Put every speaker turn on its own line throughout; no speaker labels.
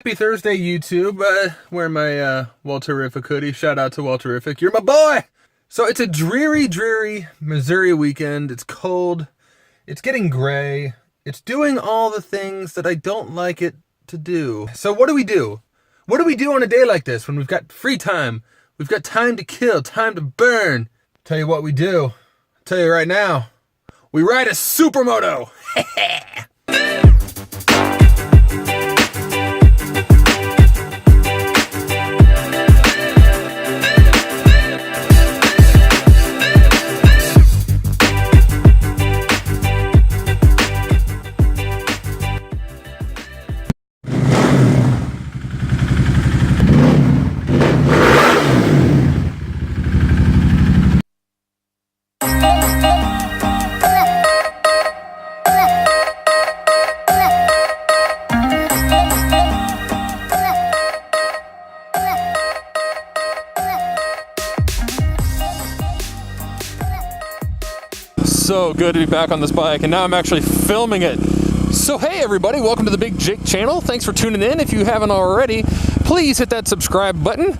Happy Thursday, YouTube. Wearing my Walterific hoodie. Shout out to Walterific. You're my boy! So it's a dreary Missouri weekend. It's cold. It's getting gray. It's doing all the things that I don't like it to do. So what do we do? What do we do on a day like this when we've got free time? We've got time to kill, time to burn. Tell you what we do. I'll tell you right now. We ride a supermoto! So good to be back on this bike, and now I'm actually filming it. So hey everybody, welcome to the Big Jake channel. Thanks for tuning in. If you haven't already, please hit that subscribe button.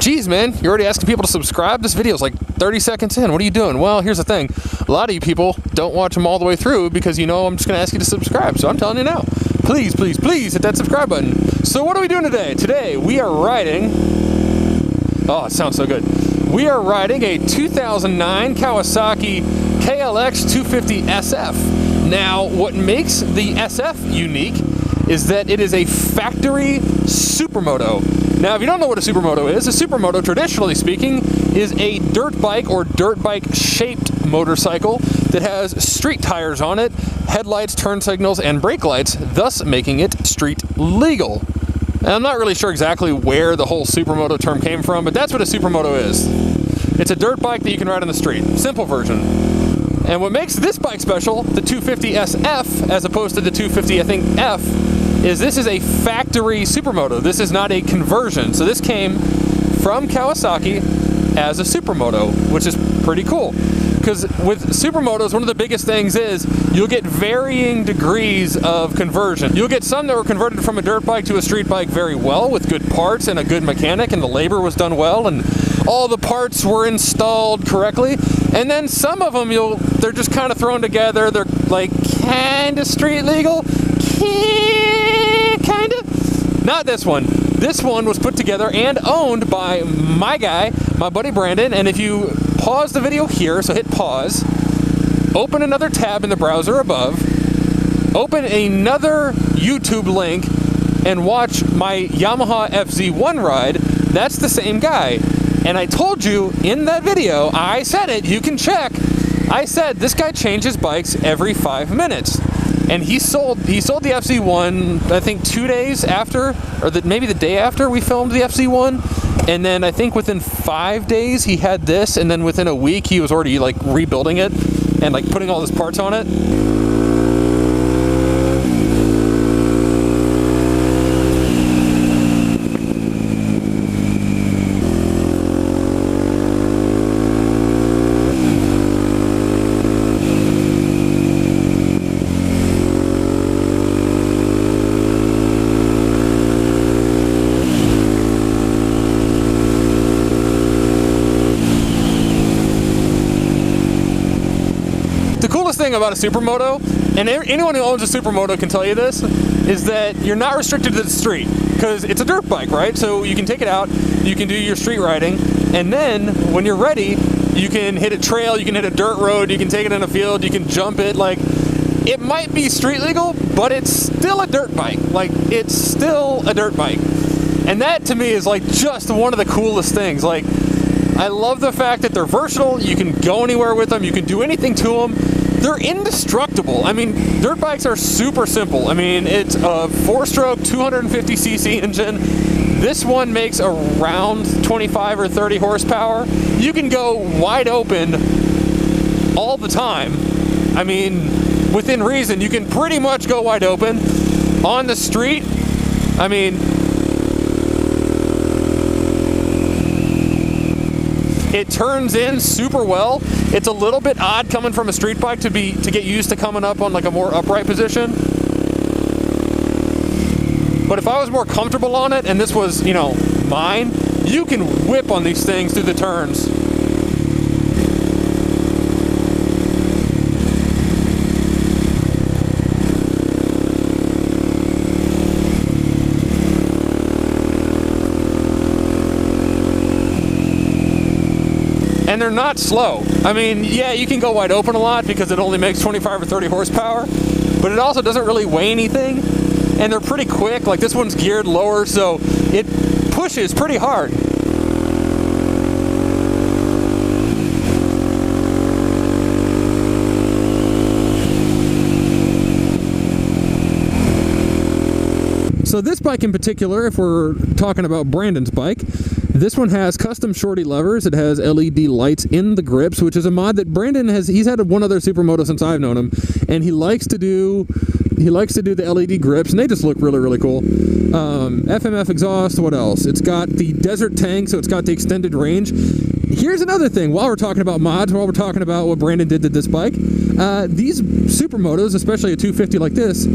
Jeez man, you're already asking people to subscribe? This video is like 30 seconds in. What are you doing? Well, here's the thing. A lot of you people don't watch them all the way through because you know I'm just gonna ask you to subscribe. So I'm telling you now, please hit that subscribe button. So what are we doing today? Today we are riding, oh, it sounds so good. We are riding a 2009 Kawasaki KLX250SF. Now, what makes the SF unique is that it is a factory supermoto. Now, if you don't know what a supermoto is, a supermoto, traditionally speaking, is a dirt bike or dirt bike shaped motorcycle that has street tires on it, headlights, turn signals, and brake lights, thus making it street legal. And I'm not really sure exactly where the whole supermoto term came from, but that's what a supermoto is. It's a dirt bike that you can ride on the street. Simple version. And what makes this bike special, the 250SF, as opposed to the 250, I think, F, is this is a factory supermoto. This is not a conversion. So this came from Kawasaki as a supermoto, which is pretty cool. Because with supermotos, one of the biggest things is you'll get varying degrees of conversion. You'll get some that were converted from a dirt bike to a street bike very well with good parts and a good mechanic, and the labor was done well and all the parts were installed correctly. And then some of them they're just kind of thrown together. They're like kind of street legal, kind of. Not this one. This one was put together and owned by my guy, my buddy Brandon. And if you pause the video here, so hit pause, open another tab in the browser above, open another YouTube link, and watch my Yamaha FZ1 ride, that's the same guy. And I told you in that video, I said it, you can check, I said this guy changes bikes every 5 minutes. And he sold the FZ1, I think 2 days after, or maybe the day after we filmed the FZ1. And then I think within 5 days he had this, and then within a week he was already like rebuilding it and like putting all his parts on it. The coolest thing about a supermoto, and anyone who owns a supermoto can tell you this, is that you're not restricted to the street because it's a dirt bike, right? So you can take it out, you can do your street riding, and then when you're ready, you can hit a trail, you can hit a dirt road, you can take it in a field, you can jump it. Like, it might be street legal, but it's still a dirt bike. Like, it's still a dirt bike. And that to me is like just one of the coolest things. Like, I love the fact that they're versatile, you can go anywhere with them, you can do anything to them. They're indestructible. I mean, dirt bikes are super simple. I mean, it's a 4-stroke 250cc engine. This one makes around 25 or 30 horsepower. You can go wide open all the time. I mean, within reason, you can pretty much go wide open. On the street, I mean, it turns in super well. It's a little bit odd coming from a street bike to get used to coming up on like a more upright position. But if I was more comfortable on it and this was, you know, mine, you can whip on these things through the turns. And they're not slow. I mean, yeah, you can go wide open a lot because it only makes 25 or 30 horsepower, but it also doesn't really weigh anything. And they're pretty quick. Like this one's geared lower, so it pushes pretty hard. So this bike in particular, if we're talking about Brandon's bike, this one has custom shorty levers. It has LED lights in the grips, which is a mod that Brandon has. He's had one other Supermoto since I've known him, and he likes to do the LED grips, and they just look really, really cool. FMF exhaust. What else? It's got the desert tank, so it's got the extended range. Here's another thing. While we're talking about mods, while we're talking about what Brandon did to this bike, these Supermotos, especially a 250 like this,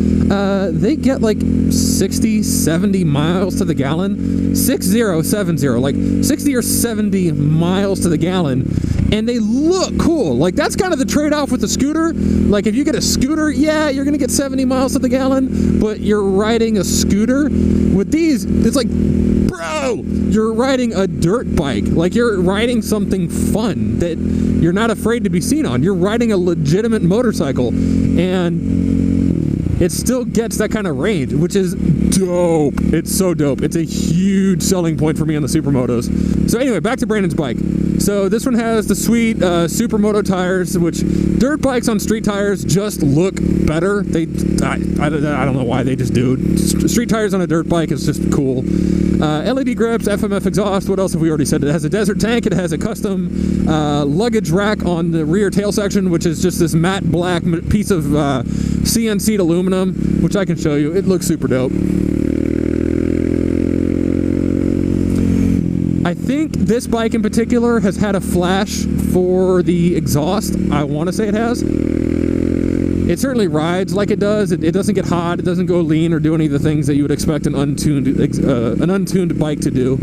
they get like 60, 70 miles to the gallon. 6070, like 60 or 70 miles to the gallon. And they look cool. Like that's kind of the trade-off with the scooter. Like if you get a scooter, yeah, you're gonna get 70 miles to the gallon, but you're riding a scooter. With these, it's like, bro, you're riding a dirt bike. Like you're riding something fun that you're not afraid to be seen on. You're riding a legitimate motorcycle, and it still gets that kind of range, which is dope. It's so dope. It's a huge selling point for me on the Supermotos. So anyway, back to Brandon's bike. So this one has the sweet Supermoto tires, which dirt bikes on street tires just look better. I don't know why, they just do. Street tires on a dirt bike is just cool. LED grips, FMF exhaust. What else have we already said? It has a desert tank. It has a custom luggage rack on the rear tail section, which is just this matte black piece of CNC'd aluminum, which I can show you. It looks super dope. I think this bike in particular has had a flash for the exhaust. I want to say it has. It certainly rides like it does. It doesn't get hot. It doesn't go lean or do any of the things that you would expect an untuned bike to do.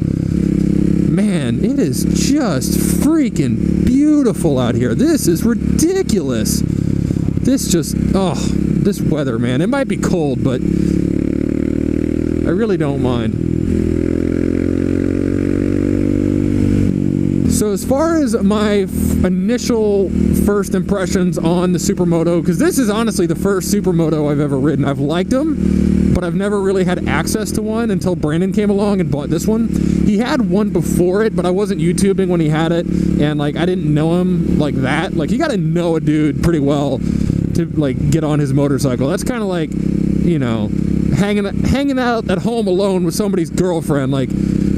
Man, it is just freaking beautiful out here. This is ridiculous. This weather, man. It might be cold, but I really don't mind. So as far as my initial first impressions on the Supermoto, because this is honestly the first Supermoto I've ever ridden. I've liked them, but I've never really had access to one until Brandon came along and bought this one. He had one before it, but I wasn't YouTubing when he had it, and like I didn't know him like that. Like you got to know a dude pretty well to like get on his motorcycle. That's kind of like, you know, hanging out at home alone with somebody's girlfriend. Like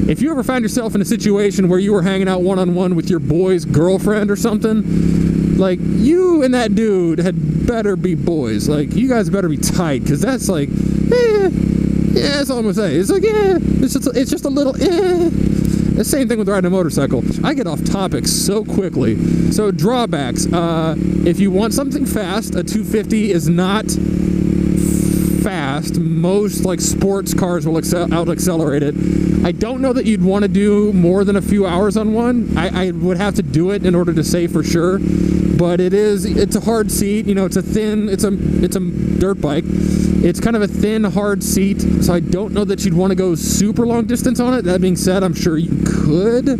if you ever found yourself in a situation where you were hanging out one-on-one with your boy's girlfriend or something, like you and that dude had better be boys. Like you guys better be tight, because that's like, yeah, that's all I'm gonna say. It's like, yeah, it's just a little, The same thing with riding a motorcycle. I get off topic so quickly. So drawbacks. If you want something fast, a 250 is not fast. Most like sports cars will out accelerate it. I don't know that you'd want to do more than a few hours on one. I would have to do it in order to say for sure. But it's a hard seat. You know, it's a dirt bike. It's kind of a thin, hard seat, so I don't know that you'd want to go super long distance on it. That being said, I'm sure you could.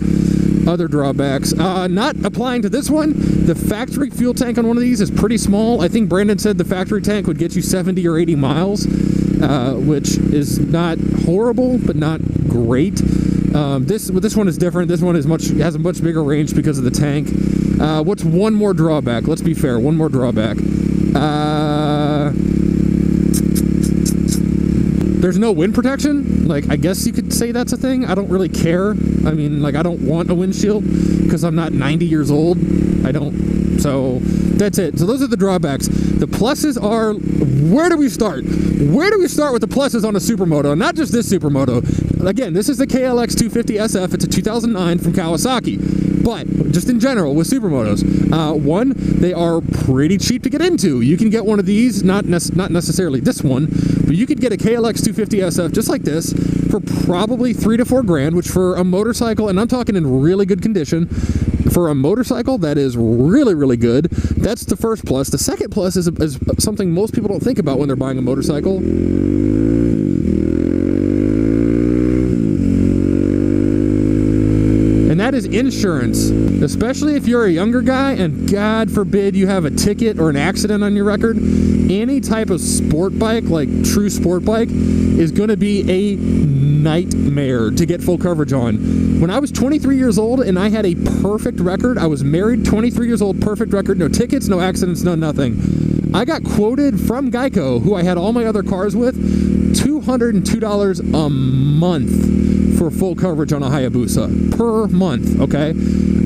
Other drawbacks. Not applying to this one, the factory fuel tank on one of these is pretty small. I think Brandon said the factory tank would get you 70 or 80 miles, which is not horrible, but not great. This one is different. This one has a much bigger range because of the tank. What's one more drawback? Let's be fair. One more drawback. There's no wind protection. Like, I guess you could say that's a thing. I don't really care. I mean, like, I don't want a windshield because I'm not 90 years old. I don't. So That's it. So those are the drawbacks. The pluses are, where do we start? Where do we start with the pluses on a Supermoto? And not just this Supermoto. Again, this is the KLX250SF. It's a 2009 from Kawasaki. But just in general with Supermotos, one, they are pretty cheap to get into. You can get one of these, not necessarily this one, but you could get a KLX250SF just like this for probably $3 to $4 grand, which for a motorcycle, and I'm talking in really good condition, for a motorcycle that is really, really good. That's the first plus. The second plus is something most people don't think about when they're buying a motorcycle. And that is insurance, especially if you're a younger guy and God forbid you have a ticket or an accident on your record. Any type of sport bike, like true sport bike, is going to be a nightmare to get full coverage on. When I was 23 years old and I had a perfect record, I was married, 23 years old, perfect record, no tickets, no accidents, no nothing. I got quoted from Geico, who I had all my other cars with, $202 a month for full coverage on a Hayabusa per month, okay?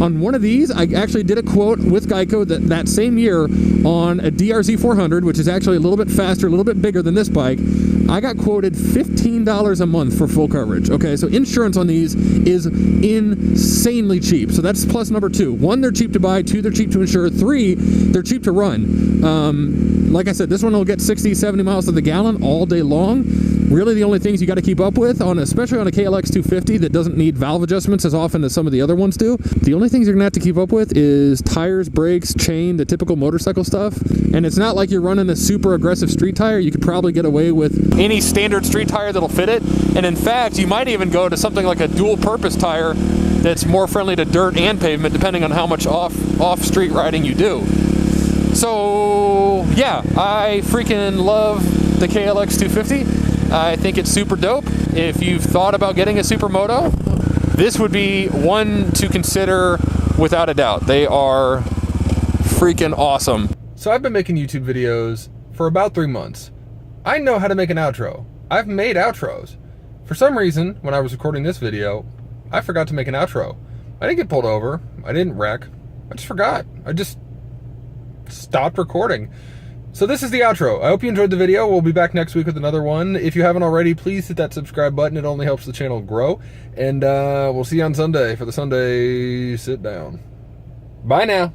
On one of these, I actually did a quote with Geico that same year on a DRZ 400, which is actually a little bit faster, a little bit bigger than this bike. I got quoted $15 a month for full coverage, okay? So insurance on these is insanely cheap. So that's plus number two. One, they're cheap to buy. Two, they're cheap to insure. Three, they're cheap to run. Like I said, this one will get 60, 70 miles to the gallon all day long. Really the only things you got to keep up with, especially on a KLX250 that doesn't need valve adjustments as often as some of the other ones do, the only things you're going to have to keep up with is tires, brakes, chain, the typical motorcycle stuff. And it's not like you're running a super aggressive street tire. You could probably get away with any standard street tire that'll fit it. And in fact, you might even go to something like a dual purpose tire that's more friendly to dirt and pavement, depending on how much off-street riding you do. So yeah, I freaking love the KLX250. I think it's super dope. If you've thought about getting a Supermoto, this would be one to consider without a doubt. They are freaking awesome. So I've been making YouTube videos for about 3 months. I know how to make an outro. I've made outros. For some reason, when I was recording this video, I forgot to make an outro. I didn't get pulled over. I didn't wreck. I just forgot. I just stopped recording. So this is the outro. I hope you enjoyed the video. We'll be back next week with another one. If you haven't already, please hit that subscribe button. It only helps the channel grow. And we'll see you on Sunday for the Sunday sit down. Bye now.